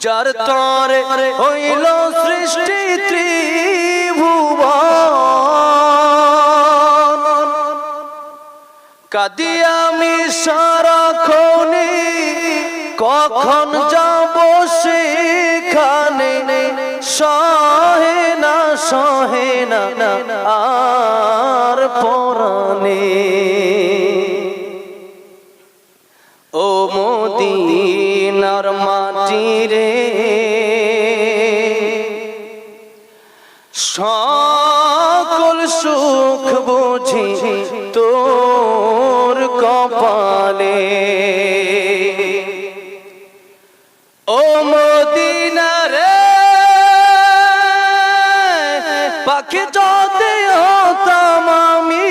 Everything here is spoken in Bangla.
যার তরে হইল সৃষ্টি ত্রিভুবন, কাঁদি আমি সারাক্ষণে, কখন যাব সেখানে, সহে না আর পরাণে। ও মদিনার মাটি রে, সকল সুখ বুঝি তোর কপালে। ও মদিনা রে, পাখি যদি হতাম আমি,